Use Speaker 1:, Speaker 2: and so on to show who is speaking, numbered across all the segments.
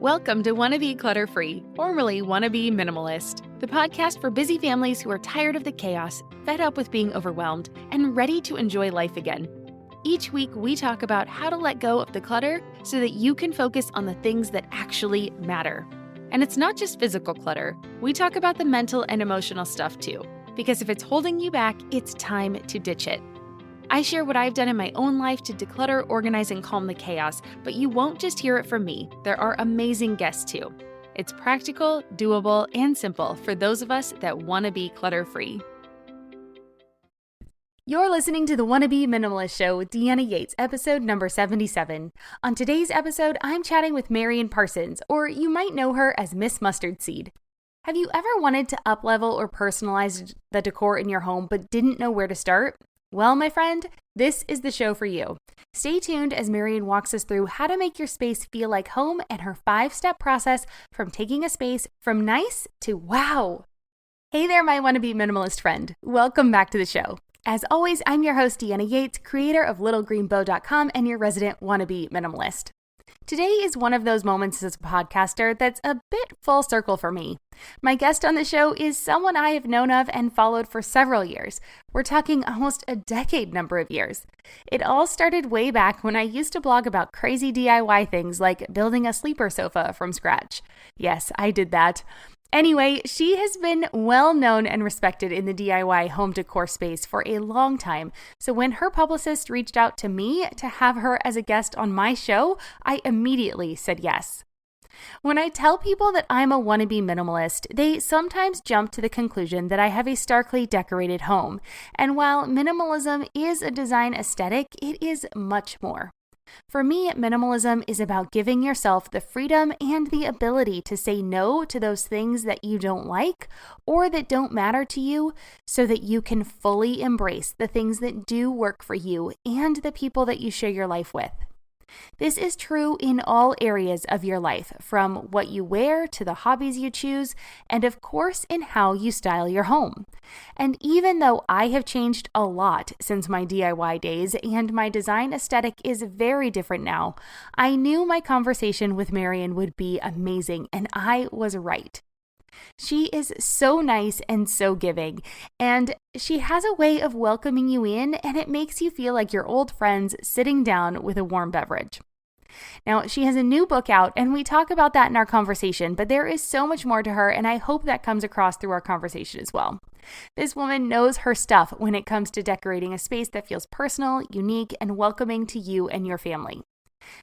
Speaker 1: Welcome to Wannabe Clutter-Free, formerly Wannabe Minimalist, the podcast for busy families who are tired of the chaos, fed up with being overwhelmed, and ready to enjoy life again. Each week, we talk about how to let go of the clutter so that you can focus on the things that actually matter. And it's not just physical clutter. We talk about the mental and emotional stuff too, because if it's holding you back, it's time to ditch it. I share what I've done in my own life to declutter, organize, and calm the chaos, but you won't just hear it from me. There are amazing guests too. It's practical, doable, and simple for those of us that want to be clutter-free. You're listening to the Wannabe Minimalist Show with Deanna Yates, episode number 77. On today's episode, I'm chatting with Marian Parsons, or you might know her as Miss Mustard Seed. Have you ever wanted to up-level or personalize the decor in your home but didn't know where to start? Well, my friend, this is the show for you. Stay tuned as Marian walks us through how to make your space feel like home and her 5-step process from taking a space from nice to wow. Hey there, my wannabe minimalist friend. Welcome back to the show. As always, I'm your host, Deanna Yates, creator of littlegreenbow.com and your resident wannabe minimalist. Today is one of those moments as a podcaster that's a bit full circle for me. My guest on the show is someone I have known of and followed for several years. We're talking almost a decade number of years. It all started way back when I used to blog about crazy DIY things like building a sleeper sofa from scratch. Yes, I did that. Anyway, she has been well known and respected in the DIY home decor space for a long time. So when her publicist reached out to me to have her as a guest on my show, I immediately said yes. When I tell people that I'm a wannabe minimalist, they sometimes jump to the conclusion that I have a starkly decorated home. And while minimalism is a design aesthetic, it is much more. For me, minimalism is about giving yourself the freedom and the ability to say no to those things that you don't like or that don't matter to you so that you can fully embrace the things that do work for you and the people that you share your life with. This is true in all areas of your life, from what you wear to the hobbies you choose, and of course in how you style your home. And even though I have changed a lot since my DIY days and my design aesthetic is very different now, I knew my conversation with Marian would be amazing, and I was right. She is so nice and so giving, and she has a way of welcoming you in, and it makes you feel like your old friends sitting down with a warm beverage. Now, she has a new book out, and we talk about that in our conversation, but there is so much more to her, and I hope that comes across through our conversation as well. This woman knows her stuff when it comes to decorating a space that feels personal, unique, and welcoming to you and your family.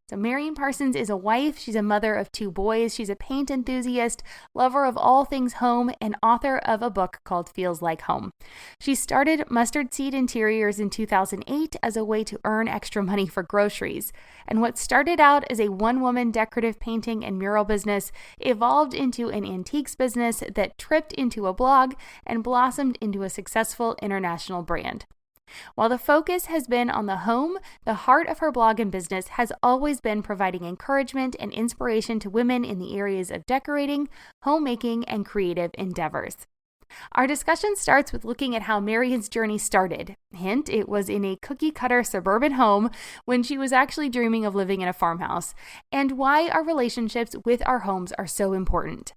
Speaker 1: So Marian Parsons is a wife, she's a mother of 2 boys, she's a paint enthusiast, lover of all things home, and author of a book called Feels Like Home. She started Mustard Seed Interiors in 2008 as a way to earn extra money for groceries. And what started out as a one-woman decorative painting and mural business evolved into an antiques business that tripped into a blog and blossomed into a successful international brand. While the focus has been on the home, the heart of her blog and business has always been providing encouragement and inspiration to women in the areas of decorating, homemaking, and creative endeavors. Our discussion starts with looking at how Marian's journey started. Hint, it was in a cookie-cutter suburban home when she was actually dreaming of living in a farmhouse, and why our relationships with our homes are so important.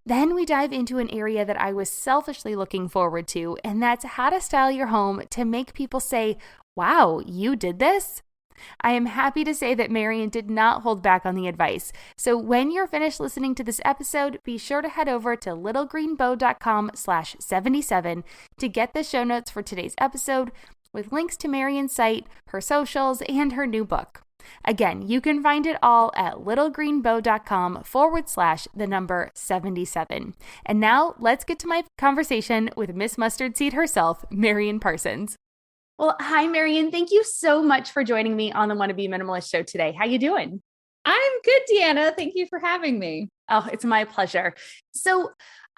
Speaker 1: Then we dive into an area that I was selfishly looking forward to, and that's how to style your home to make people say, "Wow, you did this?" I am happy to say that Marian did not hold back on the advice. So when you're finished listening to this episode, be sure to head over to littlegreenbow.com/77 to get the show notes for today's episode with links to Marian's site, her socials, and her new book. Again, you can find it all at littlegreenbow.com/77. And now let's get to my conversation with Miss Mustard Seed herself, Marian Parsons. Well, hi, Marian. Thank you so much for joining me on the Wannabe Minimalist Show today. How you doing?
Speaker 2: I'm good, Deanna. Thank you for having me.
Speaker 1: Oh, it's my pleasure. So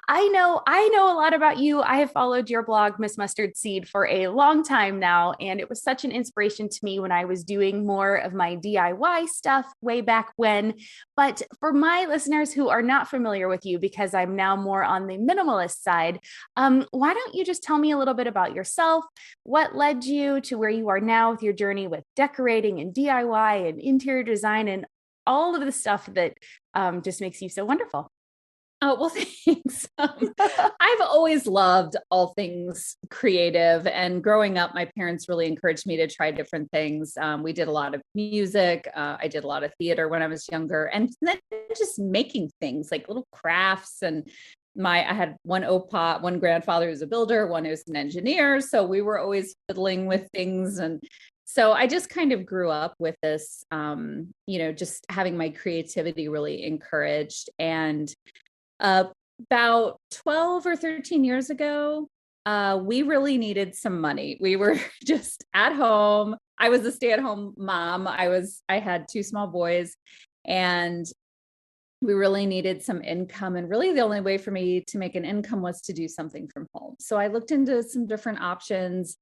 Speaker 1: I know a lot about you. I have followed your blog, Miss Mustard Seed, for a long time now, and it was such an inspiration to me when I was doing more of my DIY stuff way back when. But for my listeners who are not familiar with you, because I'm now more on the minimalist side, why don't you just tell me a little bit about yourself? What led you to where you are now with your journey with decorating and DIY and interior design and all of the stuff that just makes you so wonderful.
Speaker 2: Oh, well, thanks. I've always loved all things creative. And growing up, my parents really encouraged me to try different things. We did a lot of music. I did a lot of theater when I was younger. And then just making things like little crafts. And I had one grandfather who's a builder, one who's an engineer. So we were always fiddling with things. And so I just kind of grew up with this, just having my creativity really encouraged. And about 12 or 13 years ago, we really needed some money. We were just at home. I was a stay-at-home mom. I had two small boys, and we really needed some income. And really the only way for me to make an income was to do something from home. So I looked into some different options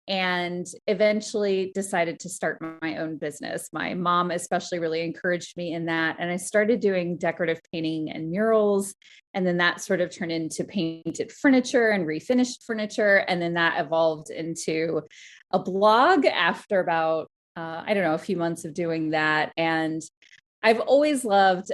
Speaker 2: and eventually decided to start my own business. My mom especially really encouraged me in that. And I started doing decorative painting and murals. And then that sort of turned into painted furniture and refinished furniture. And then that evolved into a blog after about, a few months of doing that. And I've always loved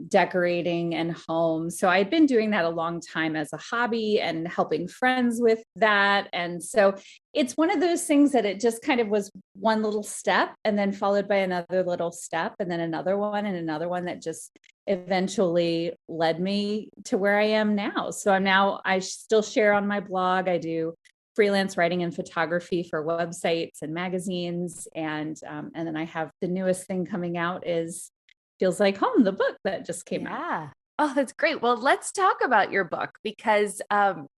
Speaker 2: decorating and home. So I'd been doing that a long time as a hobby and helping friends with that. And so it's one of those things that it just kind of was one little step and then followed by another little step and then another one and another one that just eventually led me to where I am now. So I still share on my blog. I do freelance writing and photography for websites and magazines. And then I have the newest thing coming out is Feels Like Home, the book that just came out.
Speaker 1: Yeah. Oh, that's great. Well, let's talk about your book because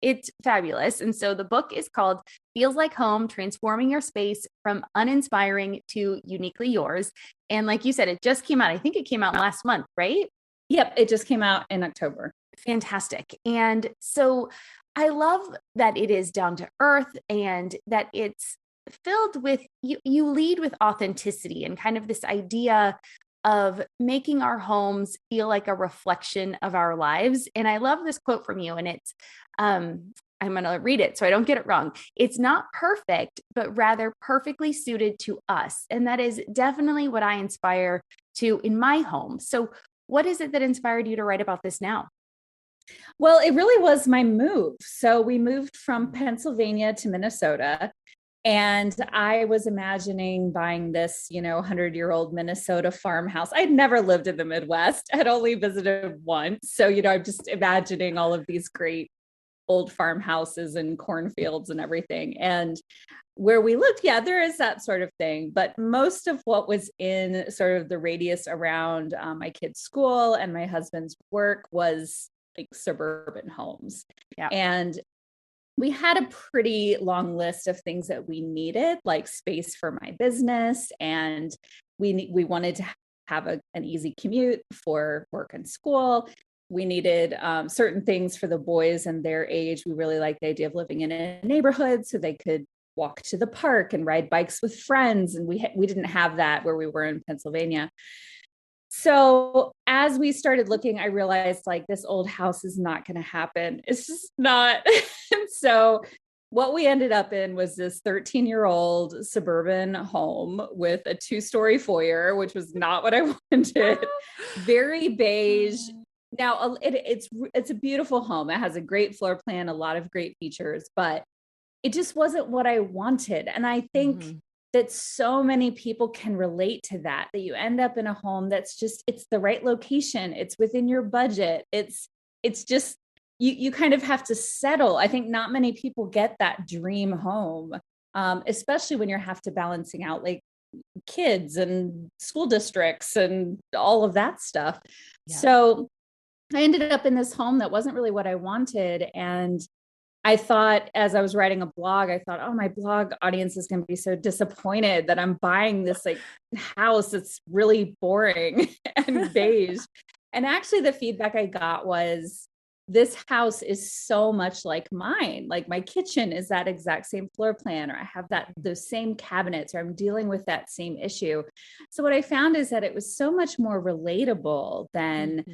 Speaker 1: it's fabulous. And so the book is called Feels Like Home, Transforming Your Space from Uninspiring to Uniquely Yours. And like you said, it just came out. I think it came out last month, right?
Speaker 2: Yep. It just came out in October.
Speaker 1: Fantastic. And so I love that it is down to earth and that it's filled with, you lead with authenticity and kind of this idea of making our homes feel like a reflection of our lives. And I love this quote from you, and it's, I'm going to read it so I don't get it wrong. It's not perfect, but rather perfectly suited to us. And that is definitely what I aspire to in my home. So what is it that inspired you to write about this now?
Speaker 2: Well, it really was my move. So we moved from Pennsylvania to Minnesota. And I was imagining buying this, 100-year-old Minnesota farmhouse. I'd never lived in the Midwest. I had only visited once. So, I'm just imagining all of these great old farmhouses and cornfields and everything. And where we lived, yeah, there is that sort of thing. But most of what was in sort of the radius around my kids' school and my husband's work was like suburban homes.
Speaker 1: Yeah.
Speaker 2: And we had a pretty long list of things that we needed, like space for my business. And we wanted to have an easy commute for work and school. We needed certain things for the boys and their age. We really liked the idea of living in a neighborhood so they could walk to the park and ride bikes with friends. And we didn't have that where we were in Pennsylvania. So as we started looking, I realized like this old house is not going to happen. It's just not. And so what we ended up in was this 13-year-old suburban home with a 2-story foyer, which was not what I wanted. Very beige. Now it's a beautiful home. It has a great floor plan, a lot of great features, but it just wasn't what I wanted. And I think that so many people can relate to that you end up in a home that's just, it's the right location. It's within your budget. It's just, you kind of have to settle. I think not many people get that dream home, especially when you have to balancing out like kids and school districts and all of that stuff. Yeah. So I ended up in this home that wasn't really what I wanted. And I thought as I was writing a blog, I thought, oh, my blog audience is going to be so disappointed that I'm buying this like house that's really boring and beige. And actually the feedback I got was, this house is so much like mine. Like my kitchen is that exact same floor plan, or I have those same cabinets, or I'm dealing with that same issue. So what I found is that it was so much more relatable than,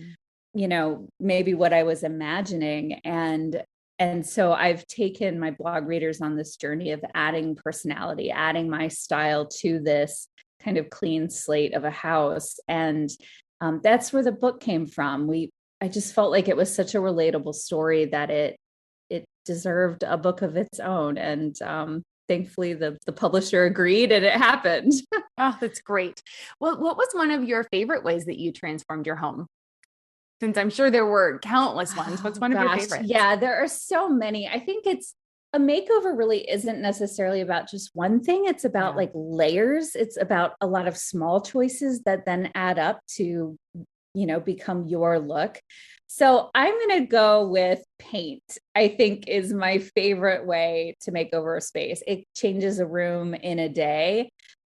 Speaker 2: maybe what I was imagining. And so I've taken my blog readers on this journey of adding personality, adding my style to this kind of clean slate of a house. And that's where the book came from. I just felt like it was such a relatable story that it deserved a book of its own. And thankfully the publisher agreed and it happened.
Speaker 1: Oh, that's great. Well, what was one of your favorite ways that you transformed your home? Since I'm sure there were countless ones, what's one of your favorites?
Speaker 2: Yeah, there are so many. I think it's a makeover really isn't necessarily about just one thing. It's about like layers. It's about a lot of small choices that then add up to, become your look. So I'm going to go with paint, I think is my favorite way to make over a space. It changes a room in a day.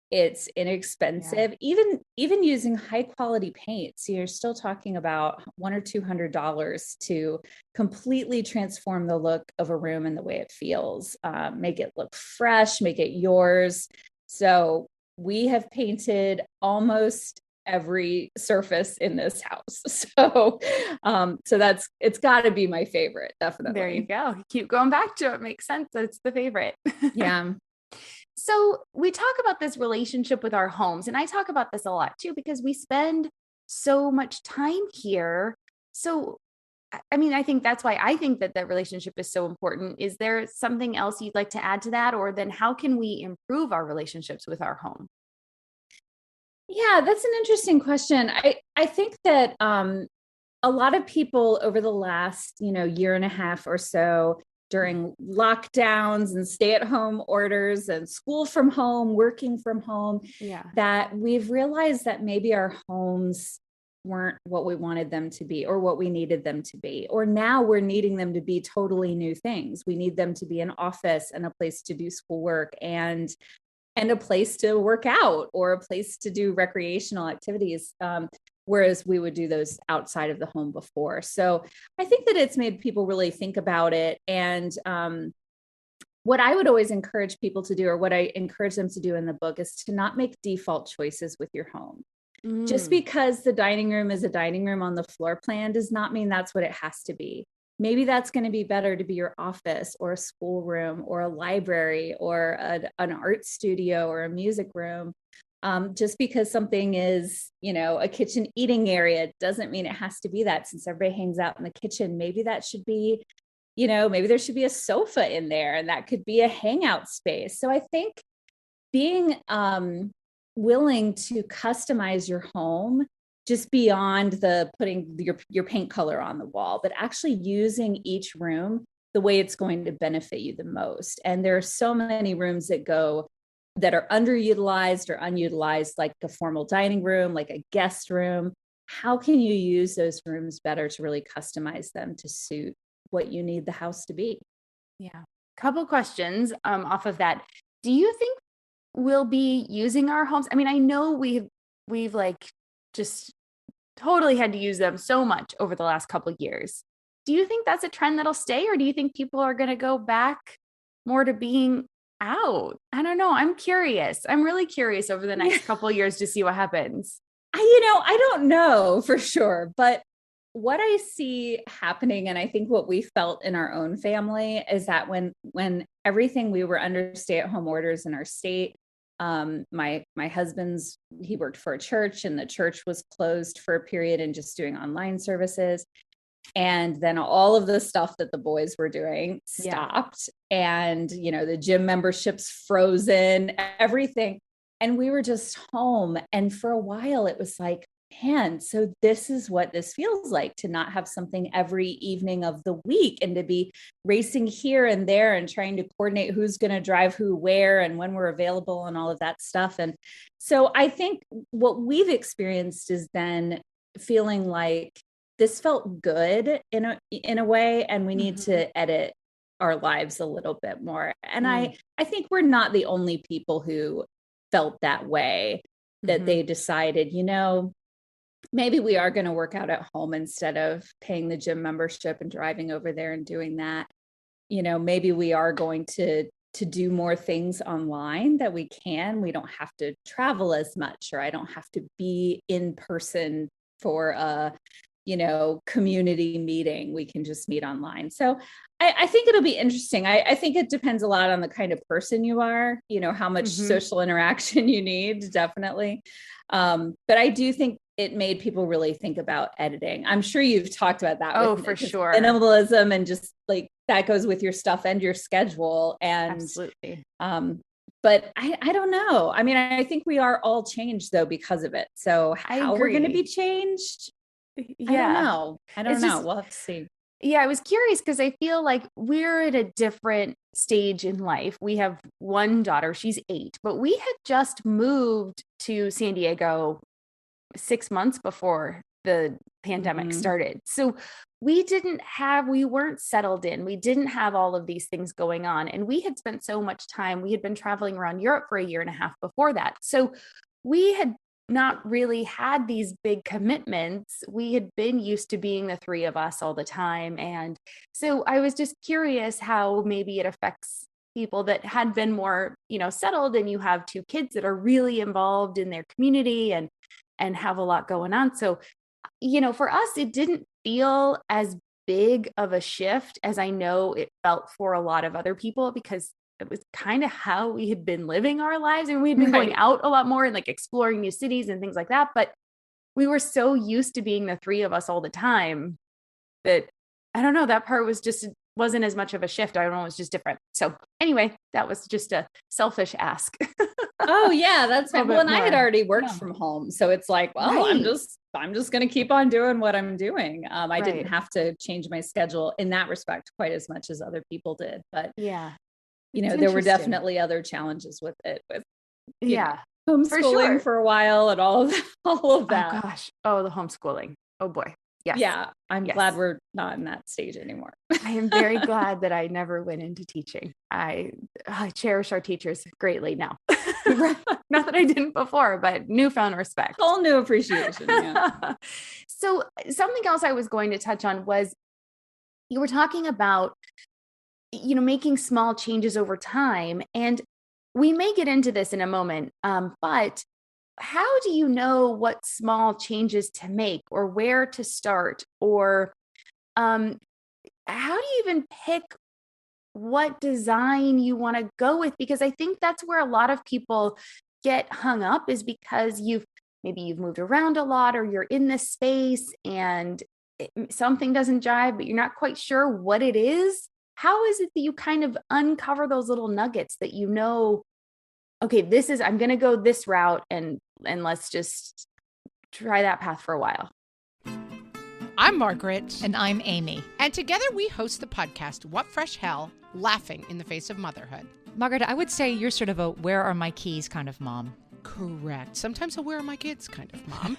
Speaker 2: It's inexpensive. Even using high quality paint. So you're still talking about $100 or $200 to completely transform the look of a room and the way it feels. Make it look fresh, make it yours. So we have painted almost every surface in this house. So it's got to be my favorite, definitely.
Speaker 1: There you go. Keep going back to it. Makes sense that it's the favorite.
Speaker 2: Yeah.
Speaker 1: So we talk about this relationship with our homes, and I talk about this a lot too, because we spend so much time here. So, I mean, I think that's why I think that that relationship is so important. Is there something else you'd like to add to that? Or then how can we improve our relationships with our home?
Speaker 2: Yeah, that's an interesting question. I think that a lot of people over the last, year and a half or so during lockdowns and stay-at-home orders and school from home, working from home, that we've realized that maybe our homes weren't what we wanted them to be or what we needed them to be. Or now we're needing them to be totally new things. We need them to be an office and a place to do schoolwork and a place to work out or a place to do recreational activities. Whereas we would do those outside of the home before. So I think that it's made people really think about it. And what I would always encourage people to do, or what I encourage them to do in the book, is to not make default choices with your home. Just because the dining room is a dining room on the floor plan does not mean that's what it has to be. Maybe that's going to be better to be your office or a schoolroom or a library or an art studio or a music room. Just because something is, a kitchen eating area doesn't mean it has to be that. Since everybody hangs out in the kitchen, maybe that should be, maybe there should be a sofa in there and that could be a hangout space. So I think being willing to customize your home just beyond the putting your paint color on the wall, but actually using each room the way it's going to benefit you the most. And there are so many rooms that are underutilized or unutilized, like a formal dining room, like a guest room. How can you use those rooms better to really customize them to suit what you need the house to be?
Speaker 1: Yeah. Couple questions off of that. Do you think we'll be using our homes? I mean, I know we've like just totally had to use them so much over the last couple of years. Do you think that's a trend that'll stay, or do you think people are going to go back more to being out? I don't know. I'm curious. I'm really curious over the next couple of years to see what happens.
Speaker 2: I don't know for sure, but what I see happening, and I think what we felt in our own family, is that when everything, we were under stay-at-home orders in our state. My husband's, he worked for a church and the church was closed for a period and just doing online services. And then all of the stuff that the boys were doing stopped. And, the gym memberships frozen, everything. And we were just home. And for a while it was like, man, so this is what this feels like, to not have something every evening of the week and to be racing here and there and trying to coordinate who's going to drive who where and when we're available and all of that stuff. And so I think what we've experienced is then feeling like this felt good in a way, and we need to edit our lives a little bit more. And I think we're not the only people who felt that way, that they decided, maybe we are going to work out at home instead of paying the gym membership and driving over there and doing that. Maybe we are going to do more things online that we don't have to travel as much, or I don't have to be in person for a, community meeting. We can just meet online. So I think it'll be interesting. I think it depends a lot on the kind of person you are, how much social interaction you need, definitely. But I do think it made people really think about editing. I'm sure you've talked about that.
Speaker 1: Oh, for sure.
Speaker 2: Minimalism and just like that goes with your stuff and your schedule. And
Speaker 1: absolutely.
Speaker 2: But I don't know. I mean, I think we are all changed though because of it. So how we're going to be changed,
Speaker 1: yeah.
Speaker 2: I don't know. We'll have to see.
Speaker 1: Yeah, I was curious because I feel like we're at a different stage in life. We have one daughter, she's 8, but we had just moved to San Diego 6 months before the pandemic started. So we weren't settled in. We didn't have all of these things going on. And we had spent so much time. We had been traveling around Europe for a year and a half before that. So we had not really had these big commitments. We had been used to being the 3 of us all the time. And so I was just curious how maybe it affects people that had been more, settled, and you have 2 kids that are really involved in their community and have a lot going on. So, for us, it didn't feel as big of a shift as I know it felt for a lot of other people, because it was kind of how we had been living our lives, and we'd been going out a lot more and like exploring new cities and things like that. But we were so used to being the 3 of us all the time that I don't know, that part wasn't as much of a shift. I don't know. It was just different. So anyway, that was just a selfish ask.
Speaker 2: Oh yeah, that's fine. Well, and I had already worked from home. So it's like, well, I'm just going to keep on doing what I'm doing. I didn't have to change my schedule in that respect quite as much as other people did. But
Speaker 1: yeah,
Speaker 2: there were definitely other challenges with it, with
Speaker 1: homeschooling
Speaker 2: for a while and all of that.
Speaker 1: Oh gosh. Oh, the homeschooling. Oh boy. Yes.
Speaker 2: Yeah. I'm glad we're not in that stage anymore.
Speaker 1: I am very glad that I never went into teaching. I cherish our teachers greatly now. Not that I didn't before, but newfound respect.
Speaker 2: Whole new appreciation. Yeah.
Speaker 1: So something else I was going to touch on was you were talking about, making small changes over time. And we may get into this in a moment, but how do you know what small changes to make or where to start? Or how do you even pick what design you want to go with? Because I think that's where a lot of people get hung up, is because you've moved around a lot, or you're in this space and something doesn't jive, but you're not quite sure what it is. How is it that you kind of uncover those little nuggets that okay, I'm going to go this route and let's just try that path for a while.
Speaker 3: I'm Margaret.
Speaker 4: And I'm Amy.
Speaker 3: And together we host the podcast, What Fresh Hell? Laughing in the Face of Motherhood.
Speaker 4: Margaret, I would say you're sort of a where are my keys kind of mom.
Speaker 3: Correct. Sometimes a where are my kids kind of mom.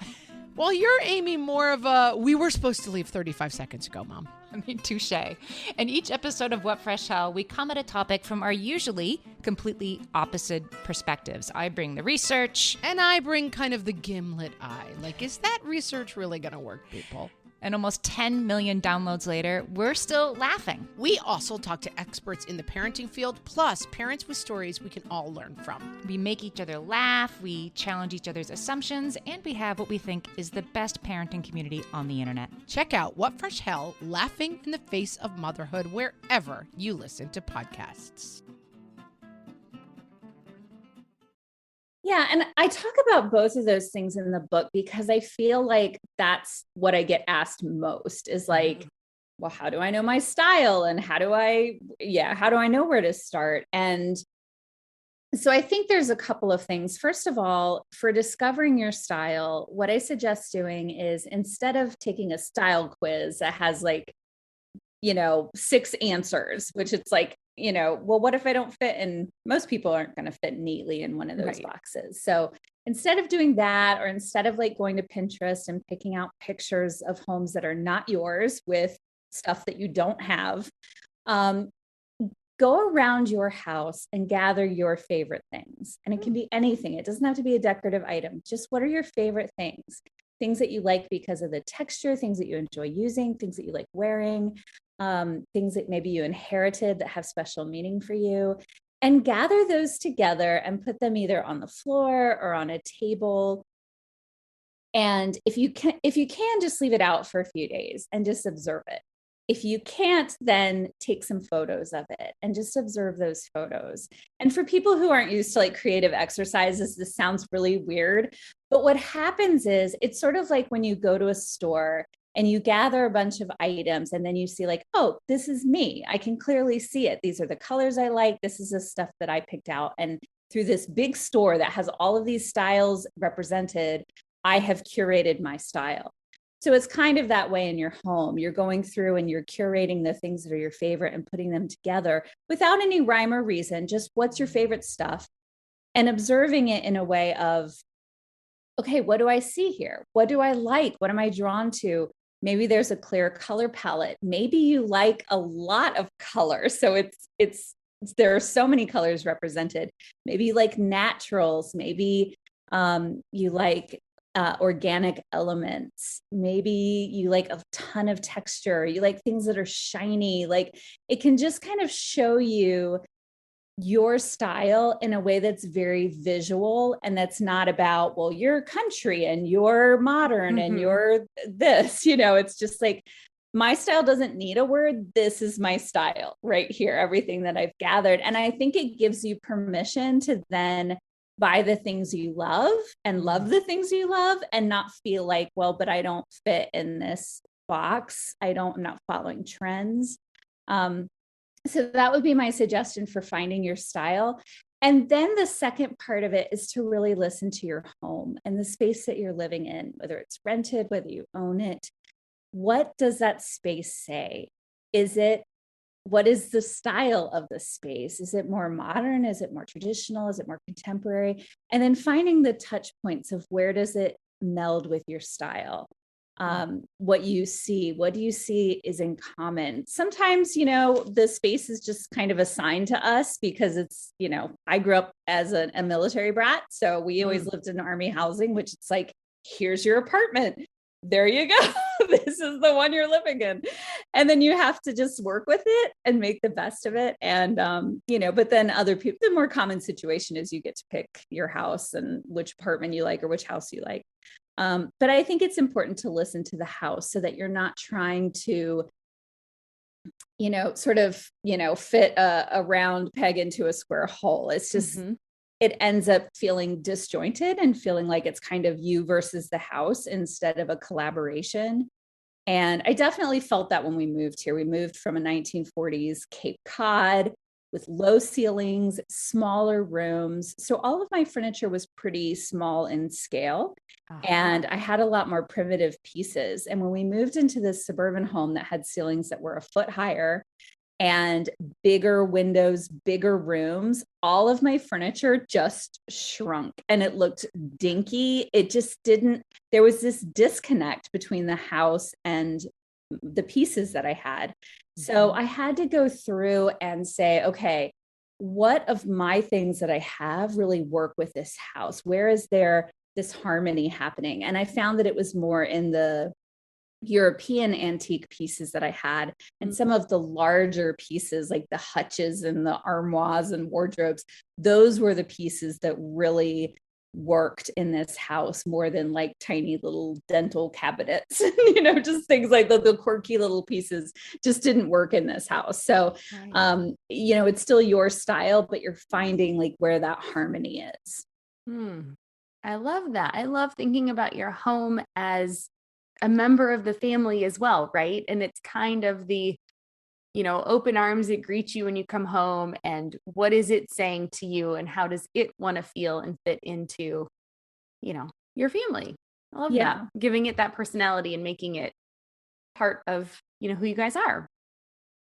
Speaker 3: Well, you're, Amy, more of a we were supposed to leave 35 seconds ago, mom.
Speaker 4: I mean, touche. In each episode of What Fresh Hell, we come at a topic from our usually completely opposite perspectives. I bring the research.
Speaker 3: And I bring kind of the gimlet eye. Like, is that research really going to work, people?
Speaker 4: And almost 10 million downloads later, we're still laughing.
Speaker 3: We also talk to experts in the parenting field, plus parents with stories we can all learn from.
Speaker 4: We make each other laugh, we challenge each other's assumptions, and we have what we think is the best parenting community on the internet.
Speaker 3: Check out What Fresh Hell? Laughing in the Face of Motherhood wherever you listen to podcasts.
Speaker 2: Yeah. And I talk about both of those things in the book because I feel like that's what I get asked most is like, well, how do I know my style? And how do I know where to start? And so I think there's a couple of things. First of all, for discovering your style, what I suggest doing is, instead of taking a style quiz that has 6 answers, which it's like, well, what if I don't fit? And most people aren't going to fit neatly in one of those boxes. So instead of doing that, or instead of going to Pinterest and picking out pictures of homes that are not yours with stuff that you don't have, go around your house and gather your favorite things. And it can be anything. It doesn't have to be a decorative item. Just what are your favorite things? Things that you like because of the texture, things that you enjoy using, things that you like wearing, things that maybe you inherited that have special meaning for you, and gather those together and put them either on the floor or on a table. And if you can just leave it out for a few days and just observe it. If you can't, then take some photos of it and just observe those photos. And for people who aren't used to creative exercises, this sounds really weird, But what happens is it's sort of like when you go to a store and you gather a bunch of items and then you see like, oh, this is me. I can clearly see it. These are the colors I like. This is the stuff that I picked out. And through this big store that has all of these styles represented, I have curated my style. So it's kind of that way in your home. You're going through and you're curating the things that are your favorite and putting them together without any rhyme or reason, just what's your favorite stuff, and observing it in a way of, okay, what do I see here? What do I like? What am I drawn to? Maybe there's a clear color palette. Maybe you like a lot of color. So it's there are so many colors represented. Maybe you like naturals. Maybe you like organic elements. Maybe you like a ton of texture. You like things that are shiny. Like it can just kind of show you your style in a way that's very visual, and that's not about, well, you're country and you're modern and you're this, it's just like, my style doesn't need a word. This is my style right here, everything that I've gathered. And I think it gives you permission to then buy the things you love and love the things you love, and not feel like, well, but I don't fit in this box. I'm not following trends. So that would be my suggestion for finding your style. And then the second part of it is to really listen to your home and the space that you're living in, whether it's rented, whether you own it. What does that space say? What is the style of the space? Is it more modern? Is it more traditional? Is it more contemporary? And then finding the touch points of where does it meld with your style? What do you see is in common? Sometimes, the space is just kind of assigned to us because it's, I grew up as a military brat. So we always lived in army housing, which it's like, here's your apartment. There you go. This is the one you're living in. And then you have to just work with it and make the best of it. And, but then other people, the more common situation is you get to pick your house and which apartment you like or which house you like. But I think it's important to listen to the house so that you're not trying to, fit a round peg into a square hole. It's just, it ends up feeling disjointed and feeling like it's kind of you versus the house instead of a collaboration. And I definitely felt that when we moved here. We moved from a 1940s Cape Cod with low ceilings, smaller rooms. So all of my furniture was pretty small in scale. And I had a lot more primitive pieces. And when we moved into this suburban home that had ceilings that were a foot higher and bigger windows, bigger rooms, all of my furniture just shrunk and it looked dinky. It just didn't, there was this disconnect between the house and the pieces that I had. So I had to go through and say, okay, what of my things that I have really work with this house? Where is there this harmony happening? And I found that it was more in the European antique pieces that I had, and some of the larger pieces like the hutches and the armoires and wardrobes. Those were the pieces that really worked in this house more than like tiny little dental cabinets, just things like the quirky little pieces just didn't work in this house. So, it's still your style, but you're finding like where that harmony is.
Speaker 1: I love that. I love thinking about your home as a member of the family as well, right? And it's kind of the, open arms that greet you when you come home, and what is it saying to you, and how does it want to feel and fit into, your family. I love that. Giving it that personality and making it part of, who you guys are.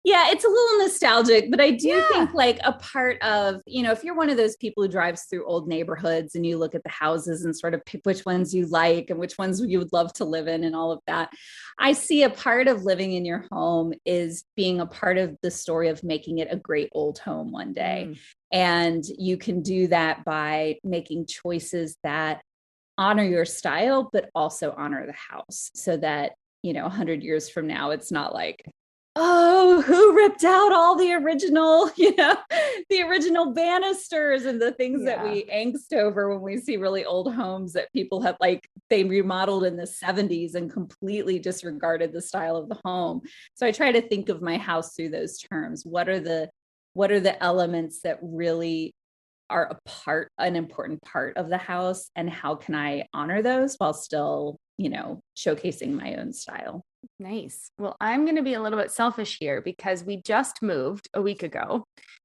Speaker 2: Yeah, it's a little nostalgic, but I do think like a part of, if you're one of those people who drives through old neighborhoods and you look at the houses and sort of pick which ones you like and which ones you would love to live in and all of that, I see a part of living in your home is being a part of the story of making it a great old home one day. And you can do that by making choices that honor your style, but also honor the house so that, 100 years from now, it's not like, oh, who ripped out all the original, the original banisters and the things that we angst over when we see really old homes that people have they remodeled in the 70s and completely disregarded the style of the home. So I try to think of my house through those terms. What are the elements that really are an important part of the house, and how can I honor those while still, showcasing my own style.
Speaker 1: Nice. Well, I'm going to be a little bit selfish here because we just moved a week ago.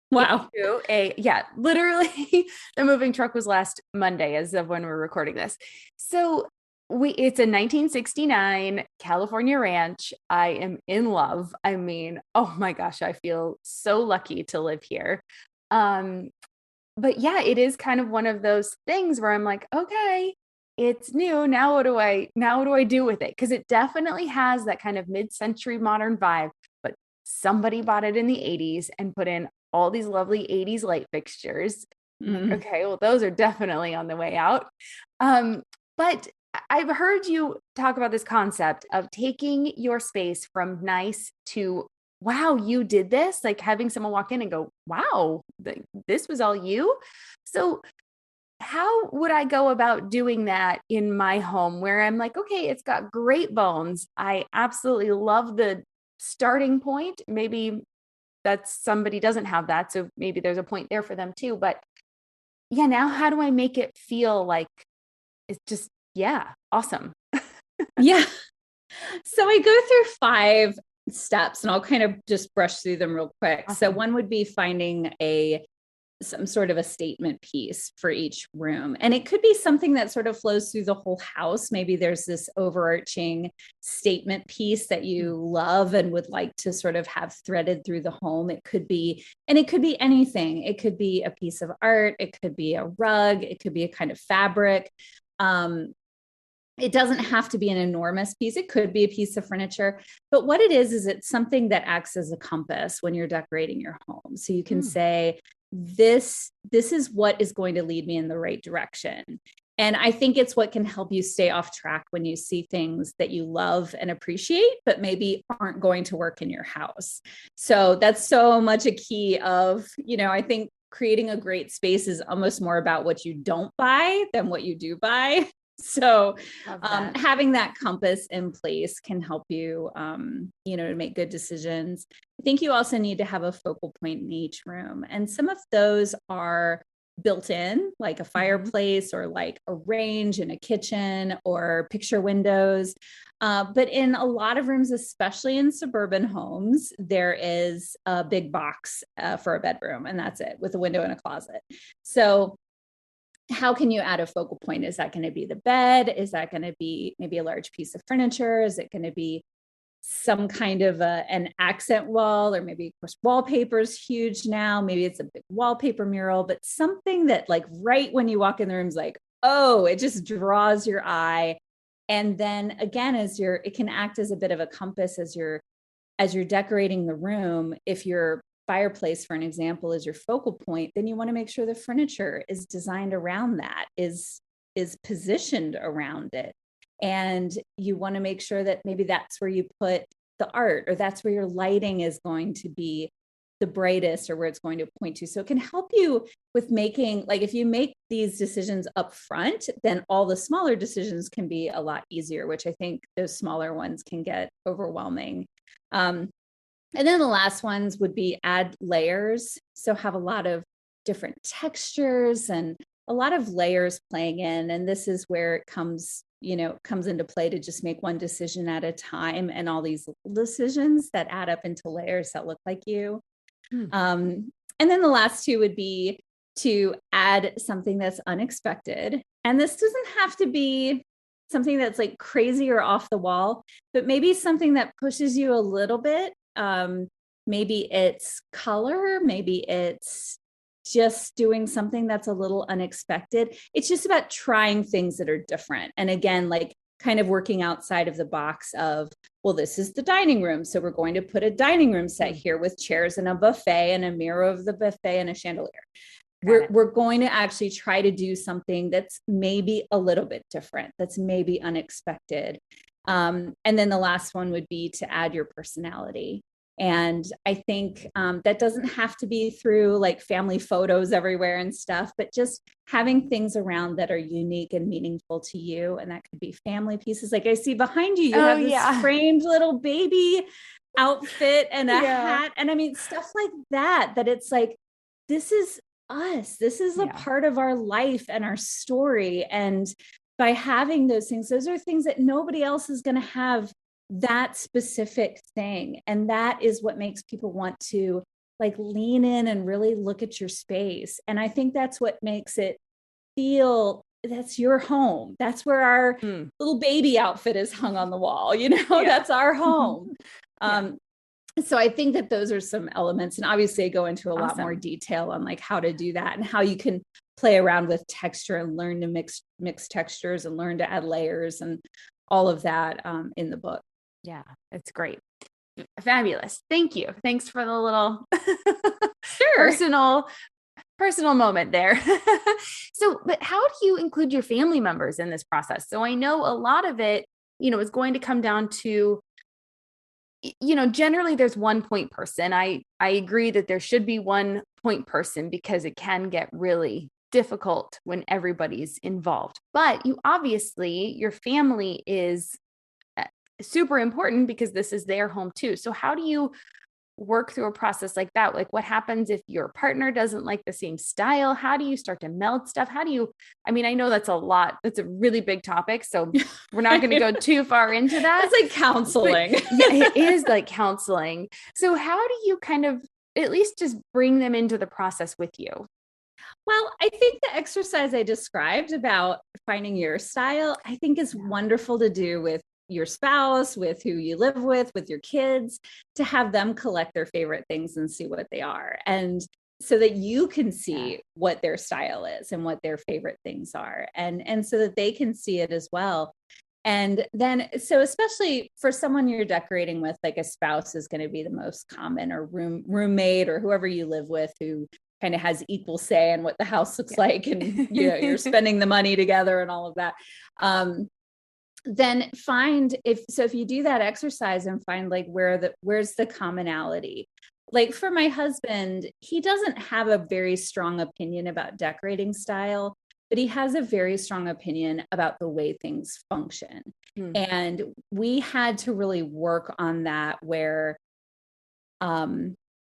Speaker 2: Wow.
Speaker 1: Literally the moving truck was last Monday as of when we're recording this. So it's a 1969 California ranch. I am in love. I mean, oh my gosh, I feel so lucky to live here. But yeah, it is kind of one of those things where I'm like, okay, it's new. Now what do I do with it? Because it definitely has that kind of mid-century modern vibe, but somebody bought it in the 80s and put in all these lovely 80s light fixtures. Okay, well, those are definitely on the way out. But I've heard you talk about this concept of taking your space from nice to, wow, you did this, like having someone walk in and go, wow, this was all you. So how would I go about doing that in my home where I'm like, okay, it's got great bones. I absolutely love the starting point. Maybe that's somebody doesn't have that. So maybe there's a point there for them too. But yeah, now how do I make it feel like it's just, yeah, awesome.
Speaker 2: Yeah. So I go through 5 steps and I'll kind of just brush through them real quick.
Speaker 1: Awesome.
Speaker 2: So one would be finding some sort of a statement piece for each room. And it could be something that sort of flows through the whole house. Maybe there's this overarching statement piece that you love and would like to sort of have threaded through the home. It could be anything. It could be a piece of art. It could be a rug. It could be a kind of fabric. It doesn't have to be an enormous piece. It could be a piece of furniture, but what it is it's something that acts as a compass when you're decorating your home. So you can say, this is what is going to lead me in the right direction. And I think it's what can help you stay off track when you see things that you love and appreciate, but maybe aren't going to work in your house. So that's so much a key of, I think creating a great space is almost more about what you don't buy than what you do buy. So having that compass in place can help you, to make good decisions. I think you also need to have a focal point in each room. And some of those are built in, like a fireplace or like a range in a kitchen or picture windows. But in a lot of rooms, especially in suburban homes, there is a big box for a bedroom, and that's it, with a window and a closet. So how can you add a focal point? Is that going to be the bed? Is that going to be maybe a large piece of furniture? Is it going to be some kind of an accent wall? Or maybe, of course, wallpaper is huge now. Maybe it's a big wallpaper mural, but something that like right when you walk in the room is like, oh, it just draws your eye. And then again, it can act as a bit of a compass as you're decorating the room. If your fireplace, for an example, is your focal point, then you want to make sure the furniture is designed around that, is positioned around it. And you want to make sure that maybe that's where you put the art, or that's where your lighting is going to be the brightest, or where it's going to point to. So it can help you with making, like, if you make these decisions up front, then all the smaller decisions can be a lot easier, which I think those smaller ones can get overwhelming. And then the last ones would be add layers. So have a lot of different textures and a lot of layers playing in. And this is where it comes into play to just make one decision at a time, and all these decisions that add up into layers that look like you. And then the last 2 would be to add something that's unexpected. And this doesn't have to be something that's like crazy or off the wall, but maybe something that pushes you a little bit. Maybe it's color, maybe it's just doing something that's a little unexpected. It's just about trying things that are different. And again, like kind of working outside of the box of, well, this is the dining room, so we're going to put a dining room set here with chairs and a buffet and a mirror of the buffet and a chandelier. We're going to actually try to do something that's maybe a little bit different, that's maybe unexpected. And then the last one would be to add your personality. And I think that doesn't have to be through like family photos everywhere and stuff, but just having things around that are unique and meaningful to you. And that could be family pieces. Like I see behind you, you have this framed little baby outfit and a hat. And I mean, stuff like that, that it's like, this is us. This is a part of our life and our story. And by having those things, those are things that nobody else is going to have, that specific thing. And that is what makes people want to like lean in and really look at your space. And I think that's what makes it feel that's your home. That's where our little baby outfit is hung on the wall. You know, that's our home. So I think that those are some elements, and obviously I go into a lot more detail on like how to do that and how you can play around with texture and learn to mix textures and learn to add layers and all of that in the book.
Speaker 1: Yeah, it's great. Fabulous. Thank you. Thanks for the little personal moment there. So, but how do you include your family members in this process? So I know a lot of it, you know, is going to come down to, you know, generally there's one point person. I agree that there should be one point person because it can get really difficult when everybody's involved. But you obviously, your family is super important because this is their home too. So how do you work through a process like that? Like what happens if your partner doesn't like the same style? How do you start to meld stuff? How do you, I mean, I know that's a lot. That's a really big topic. So we're not going to go too far into that.
Speaker 2: It's like counseling.
Speaker 1: Yeah, it is like counseling. So how do you kind of at least just bring them into the process with you?
Speaker 2: Well, I think the exercise I described about finding your style, I think is wonderful to do with your spouse, with who you live with your kids, to have them collect their favorite things and see what they are. And so that you can see what their style is and what their favorite things are. And so that they can see it as well. And then, so especially for someone you're decorating with, like a spouse is going to be the most common, or roommate, or whoever you live with who kind of has equal say in what the house looks like. And, you know, you're spending the money together and all of that. Then if you do that exercise and find like where's the commonality. Like for my husband, he doesn't have a very strong opinion about decorating style, but he has a very strong opinion about the way things function. And we had to really work on that, where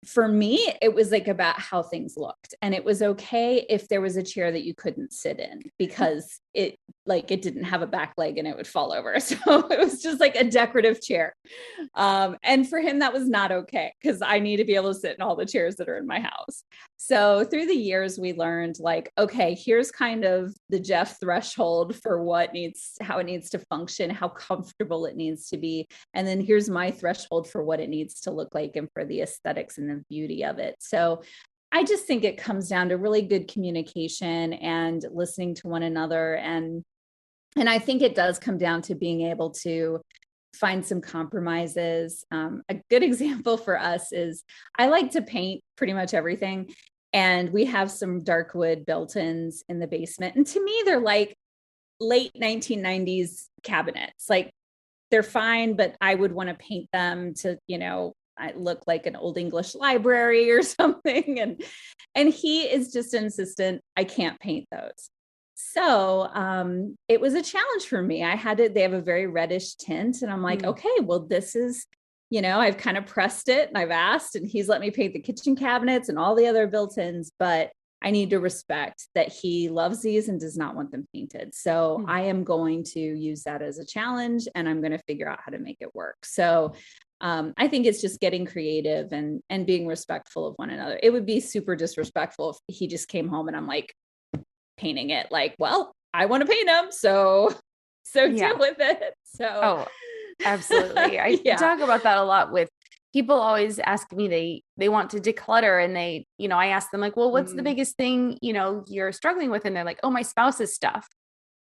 Speaker 2: for me, it was like about how things looked. And it was okay if there was a chair that you couldn't sit in because it didn't have a back leg and it would fall over. So it was just like a decorative chair. And for him, that was not okay because I need to be able to sit in all the chairs that are in my house. So through the years, we learned like, okay, here's kind of the Jeff threshold for how it needs to function, how comfortable it needs to be. And then here's my threshold for what it needs to look like and for the aesthetics and the beauty of it. So I just think it comes down to really good communication and listening to one another. And I think it does come down to being able to find some compromises. A good example for us is I like to paint pretty much everything. And we have some dark wood built-ins in the basement. And to me, they're like late 1990s cabinets. Like they're fine, but I would want to paint them to, you know, I look like an old English library or something. And he is just insistent I can't paint those. So it was a challenge for me. They have a very reddish tint. And I'm like, okay, well, this is, you know, I've kind of pressed it and I've asked, and he's let me paint the kitchen cabinets and all the other built-ins, but I need to respect that he loves these and does not want them painted. So I am going to use that as a challenge, and I'm going to figure out how to make it work. So I think it's just getting creative and being respectful of one another. It would be super disrespectful if he just came home and I'm like painting it like, well, I want to paint them. So deal with it. So,
Speaker 1: absolutely. I talk about that a lot with people. Always ask me, they want to declutter, and they, you know, I ask them like, well, what's the biggest thing, you know, you're struggling with? And they're like, oh, my spouse's stuff.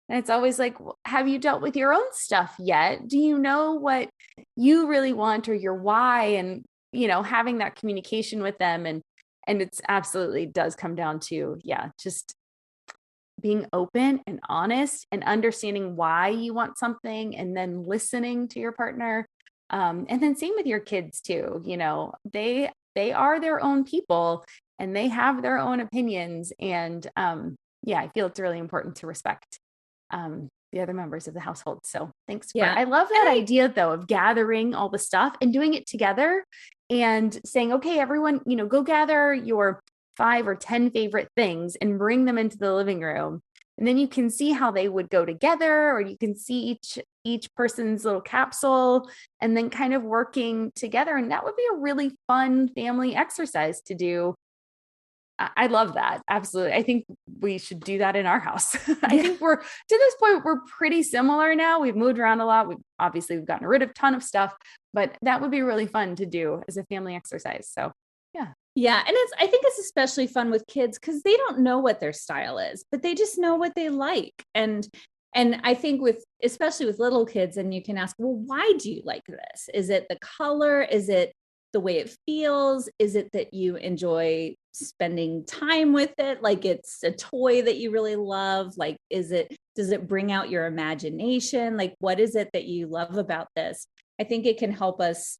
Speaker 1: And it's always like, well, have you dealt with your own stuff yet? Do you know what you really want or your why? And, you know, having that communication with them. And it's absolutely does come down to, just being open and honest and understanding why you want something, and then listening to your partner. And then same with your kids too. You know, they are their own people and they have their own opinions. And I feel it's really important to respect the other members of the household. So thanks. I love that idea though, of gathering all the stuff and doing it together and saying, okay, everyone, you know, go gather your 5 or 10 favorite things and bring them into the living room. And then you can see how they would go together, or you can see each person's little capsule and then kind of working together. And that would be a really fun family exercise to do. I love that. Absolutely. I think we should do that in our house. I think to this point, we're pretty similar now. We've moved around a lot. We've gotten rid of a ton of stuff, but that would be really fun to do as a family exercise. So yeah.
Speaker 2: Yeah. And I think it's especially fun with kids because they don't know what their style is, but they just know what they like. And I think especially with little kids, and you can ask, well, why do you like this? Is it the color? Is it the way it feels? Is it that you enjoy spending time with it? Like it's a toy that you really love? Like, does it bring out your imagination? Like, what is it that you love about this? I think it can help us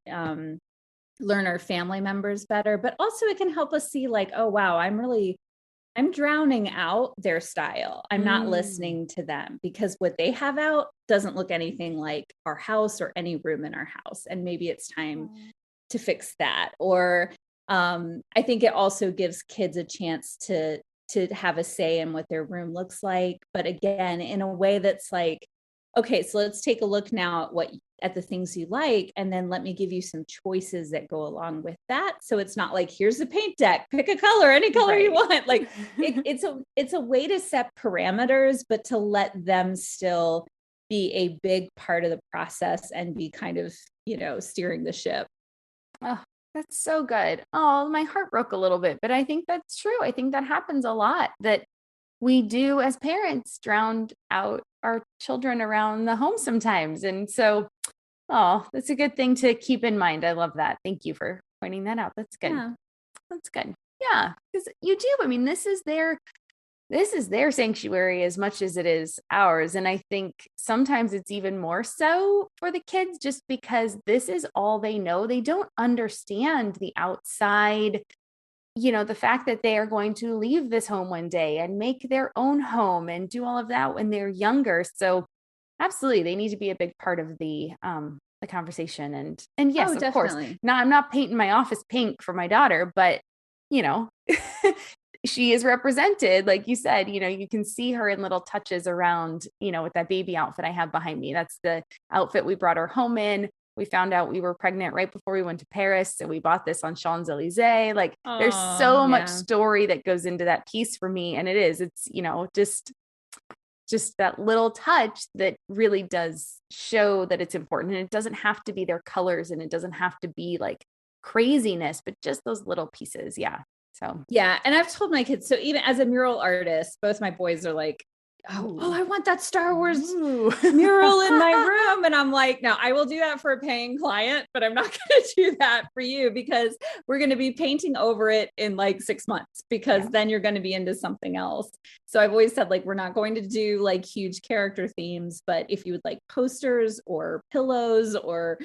Speaker 2: learn our family members better, but also it can help us see like, oh, wow, I'm drowning out their style. I'm not listening to them because what they have out doesn't look anything like our house or any room in our house. And maybe it's time to fix that. Or I think it also gives kids a chance to have a say in what their room looks like. But again, in a way that's like, okay, so let's take a look now at the things you like, and then let me give you some choices that go along with that. So it's not like, here's the paint deck, pick a color, any color you want. Like it's a way to set parameters, but to let them still be a big part of the process and be kind of, steering the ship.
Speaker 1: Oh, that's so good. Oh, my heart broke a little bit, but I think that's true. I think that happens a lot, that we do as parents drown out our children around the home sometimes. And so, that's a good thing to keep in mind. I love that. Thank you for pointing that out. That's good.
Speaker 2: Yeah.
Speaker 1: That's good. Yeah. Because you do. I mean, this is their sanctuary as much as it is ours. And I think sometimes it's even more so for the kids, just because this is all they know. They don't understand the outside, the fact that they are going to leave this home one day and make their own home and do all of that when they're younger. So absolutely, they need to be a big part of the conversation. And yes, of course, I'm not painting my office pink for my daughter, but she is represented, like you said, you can see her in little touches around, with that baby outfit I have behind me. That's the outfit we brought her home in. We found out we were pregnant right before we went to Paris. So we bought this on Champs-Élysées. Like there's so much story that goes into that piece for me. And it's, just that little touch that really does show that it's important. And it doesn't have to be their colors, and it doesn't have to be like craziness, but just those little pieces. Yeah. So,
Speaker 2: yeah. And I've told my kids, so even as a mural artist, both my boys are like, oh, I want that Star Wars mural in my room. And I'm like, no, I will do that for a paying client, but I'm not going to do that for you because we're going to be painting over it in like 6 months, because then you're going to be into something else. So I've always said, like, we're not going to do like huge character themes, but if you would like posters or pillows or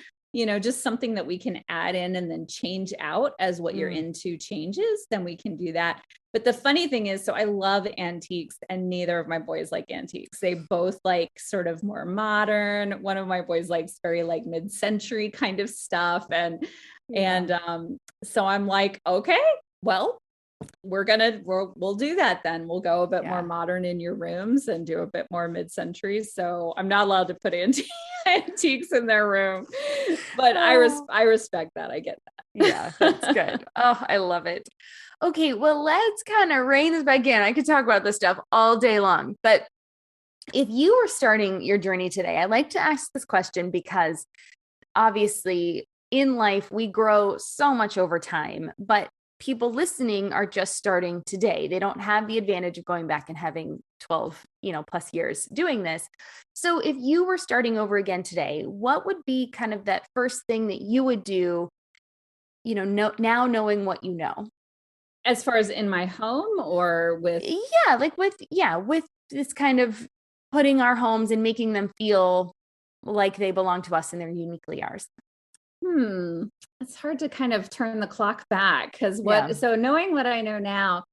Speaker 2: just something that we can add in and then change out as what you're into changes, then we can do that. But the funny thing is, so I love antiques, and neither of my boys like antiques. They both like sort of more modern. One of my boys likes very like mid-century kind of stuff. And so I'm like, okay, well, we'll do that then. We'll go a bit more modern in your rooms and do a bit more mid-century. So I'm not allowed to put antiques in their room, but I respect that. I get that.
Speaker 1: Yeah, that's good. Oh, I love it. Okay, well, let's kind of rein this back in. I could talk about this stuff all day long, but if you were starting your journey today, I like to ask this question because obviously in life, we grow so much over time, but people listening are just starting today. They don't have the advantage of going back and having 12, plus years doing this. So if you were starting over again today, what would be kind of that first thing that you would do, now knowing what you know?
Speaker 2: As far as in my home or with?
Speaker 1: Yeah, like with this kind of putting our homes and making them feel like they belong to us and they're uniquely ours.
Speaker 2: It's hard to kind of turn the clock back because so knowing what I know now,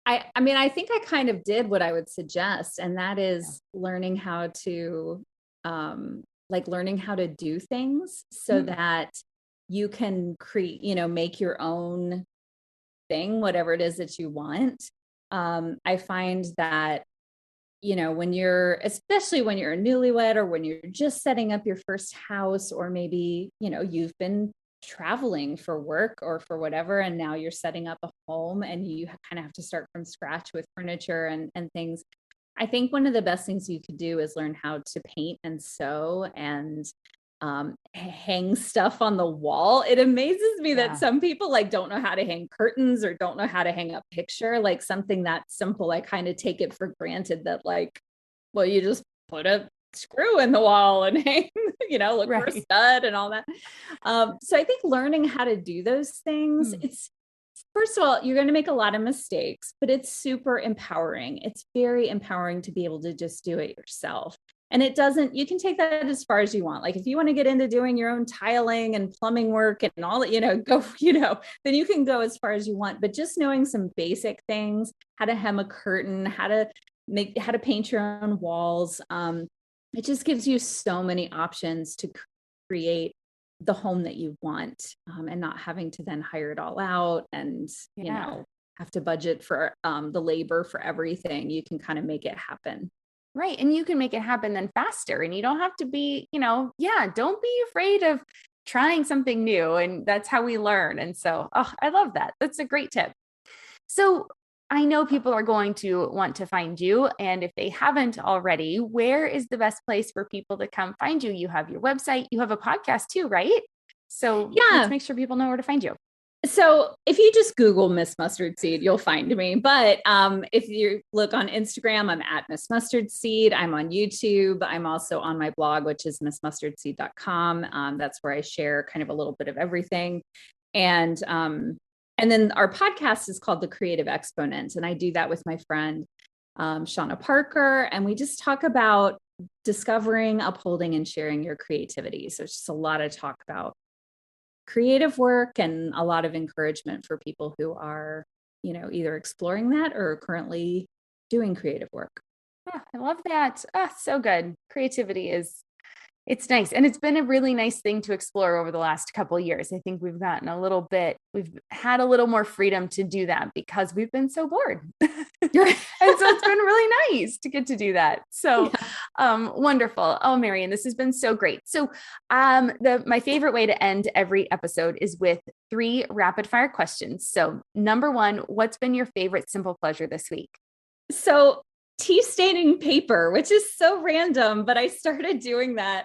Speaker 2: I mean, I think I kind of did what I would suggest, and that is learning how to, learning how to do things so that you can create, make your own thing, whatever it is that you want. I find that, especially when you're a newlywed, or when you're just setting up your first house, or maybe, you've been traveling for work or for whatever, and now you're setting up a home and you kind of have to start from scratch with furniture and things. I think one of the best things you could do is learn how to paint and sew and hang stuff on the wall. It amazes me that some people don't know how to hang curtains or don't know how to hang a picture, like something that simple. I kind of take it for granted that you just put a screw in the wall and hang, look for a stud and all that. So I think learning how to do those things, it's, first of all, you're going to make a lot of mistakes, but it's super empowering. It's very empowering to be able to just do it yourself. And you can take that as far as you want. Like if you want to get into doing your own tiling and plumbing work and all that, then you can go as far as you want. But just knowing some basic things, how to hem a curtain, how to paint your own walls. It just gives you so many options to create the home that you want, and not having to then hire it all out and, have to budget for the labor for everything. You can kind of make it happen.
Speaker 1: Right. And you can make it happen then faster, and you don't have to be, don't be afraid of trying something new. And that's how we learn. And so, I love that. That's a great tip. So I know people are going to want to find you. And if they haven't already, where is the best place for people to come find you? You have your website, you have a podcast too, right? So let's make sure people know where to find you.
Speaker 2: So if you just Google Miss Mustard Seed, you'll find me. But if you look on Instagram, I'm at Miss Mustard Seed. I'm on YouTube. I'm also on my blog, which is missmustardseed.com. That's where I share kind of a little bit of everything. And then our podcast is called The Creative Exponent. And I do that with my friend, Shauna Parker. And we just talk about discovering, upholding, and sharing your creativity. So it's just a lot of talk about creative work and a lot of encouragement for people who are, either exploring that or currently doing creative work.
Speaker 1: Oh, I love that. Oh, so good. Creativity it's nice. And it's been a really nice thing to explore over the last couple of years. I think we've had a little more freedom to do that because we've been so bored. And so it's been really nice to get to do that. So, wonderful. Oh, Marian, this has been so great. So, my favorite way to end every episode is with 3 rapid fire questions. So, number 1, what's been your favorite simple pleasure this week?
Speaker 2: So, tea staining paper, which is so random, but I started doing that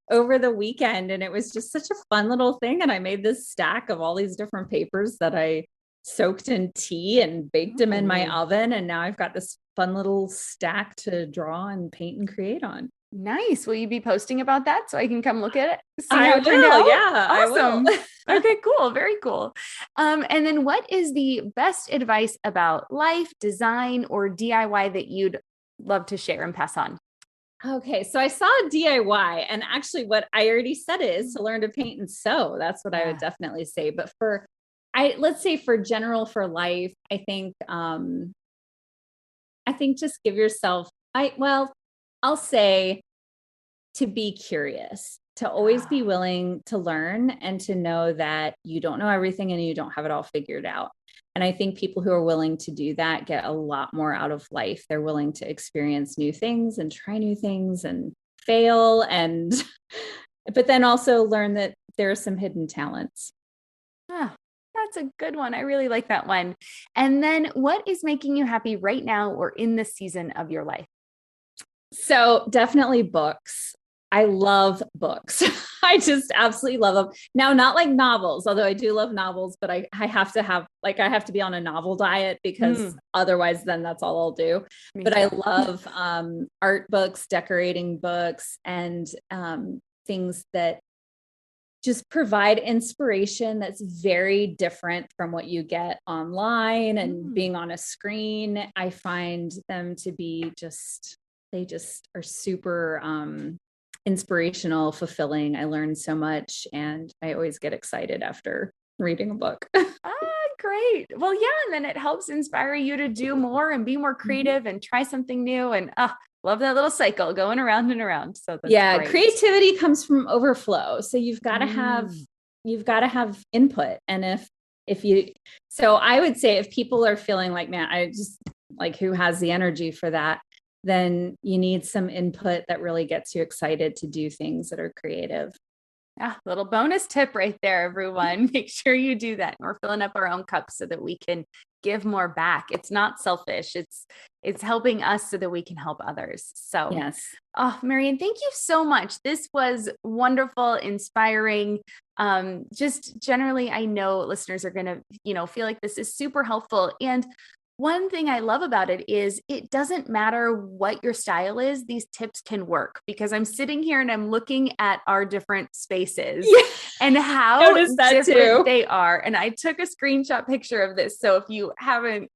Speaker 2: over the weekend, and it was just such a fun little thing. And I made this stack of all these different papers that I soaked in tea and baked them in my oven. And now I've got this fun little stack to draw and paint and create on.
Speaker 1: Nice. Will you be posting about that so I can come look at it? See
Speaker 2: how
Speaker 1: it turned out?
Speaker 2: Yeah.
Speaker 1: Awesome.
Speaker 2: I will.
Speaker 1: Okay, cool. Very cool. And then what is the best advice about life, design, or DIY that you'd love to share and pass on?
Speaker 2: Okay. So I saw DIY, and actually what I already said is to learn to paint and sew. That's what I would definitely say. But let's say for life, I think just give yourself, I'll say to be curious, to always be willing to learn, and to know that you don't know everything and you don't have it all figured out. And I think people who are willing to do that get a lot more out of life. They're willing to experience new things and try new things and fail, but then also learn that there are some hidden talents.
Speaker 1: That's a good one. I really like that one. And then what is making you happy right now or in this season of your life?
Speaker 2: So definitely books. I love books. I just absolutely love them. Now, not like novels, although I do love novels, but I have to be on a novel diet because otherwise then that's all I'll do. But I love art books, decorating books, and things that just provide inspiration that's very different from what you get online and being on a screen. I find them to be they just are super inspirational, fulfilling. I learn so much, and I always get excited after reading a book.
Speaker 1: Great. Well, yeah. And then it helps inspire you to do more and be more creative and try something new. And love that little cycle going around and around. So that's great.
Speaker 2: Creativity comes from overflow. So you've got to have input. And So I would say if people are feeling like, man, I just like, who has the energy for that? Then you need some input that really gets you excited to do things that are creative.
Speaker 1: Yeah, little bonus tip right there, everyone. Make sure you do that. We're filling up our own cups so that we can give more back. It's not selfish. It's helping us so that we can help others. So
Speaker 2: yes.
Speaker 1: Oh, Marian, thank you so much. This was wonderful, inspiring. Just generally, I know listeners are going to, feel like this is super helpful. And one thing I love about it is it doesn't matter what your style is. These tips can work because I'm sitting here and I'm looking at our different spaces and how different they are. And I took a screenshot picture of this. So if you want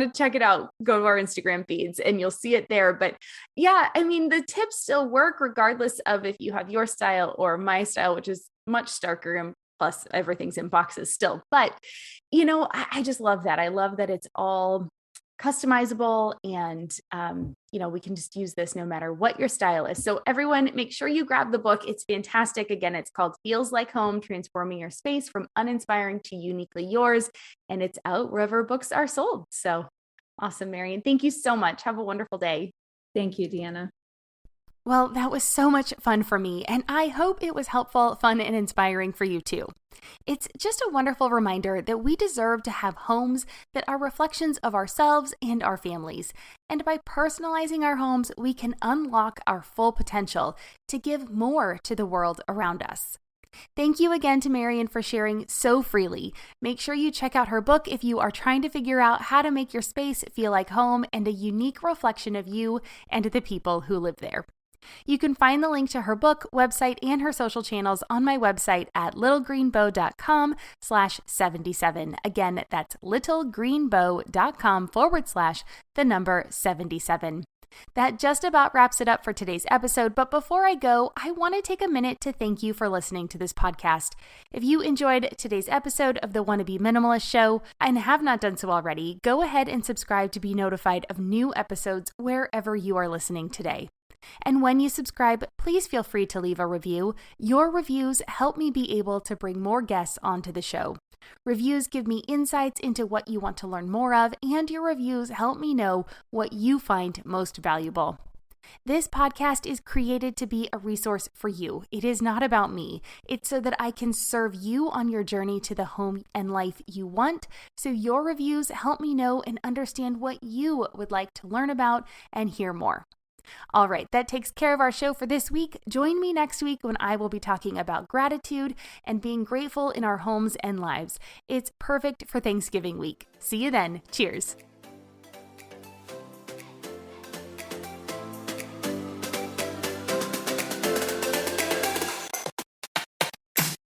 Speaker 1: to check it out, go to our Instagram feeds and you'll see it there. But yeah, I mean, the tips still work regardless of if you have your style or my style, which is much starker and plus everything's in boxes still. But, I just love that. I love that it's all customizable and, we can just use this no matter what your style is. So everyone, make sure you grab the book. It's fantastic. Again, it's called Feels Like Home, Transforming Your Space from Uninspiring to Uniquely Yours. And it's out wherever books are sold. So awesome, Marian. Thank you so much. Have a wonderful day.
Speaker 2: Thank you, Deanna.
Speaker 1: Well, that was so much fun for me, and I hope it was helpful, fun, and inspiring for you too. It's just a wonderful reminder that we deserve to have homes that are reflections of ourselves and our families. And by personalizing our homes, we can unlock our full potential to give more to the world around us. Thank you again to Marian for sharing so freely. Make sure you check out her book if you are trying to figure out how to make your space feel like home and a unique reflection of you and the people who live there. You can find the link to her book, website, and her social channels on my website at littlegreenbow.com/77. Again, that's littlegreenbow.com/77. That just about wraps it up for today's episode, but before I go, I want to take a minute to thank you for listening to this podcast. If you enjoyed today's episode of the Wannabe Minimalist Show and have not done so already, go ahead and subscribe to be notified of new episodes wherever you are listening today. And when you subscribe, please feel free to leave a review. Your reviews help me be able to bring more guests onto the show. Reviews give me insights into what you want to learn more of, and your reviews help me know what you find most valuable. This podcast is created to be a resource for you. It is not about me. It's so that I can serve you on your journey to the home and life you want. So your reviews help me know and understand what you would like to learn about and hear more. All right, that takes care of our show for this week. Join me next week when I will be talking about gratitude and being grateful in our homes and lives. It's perfect for Thanksgiving week. See you then. Cheers.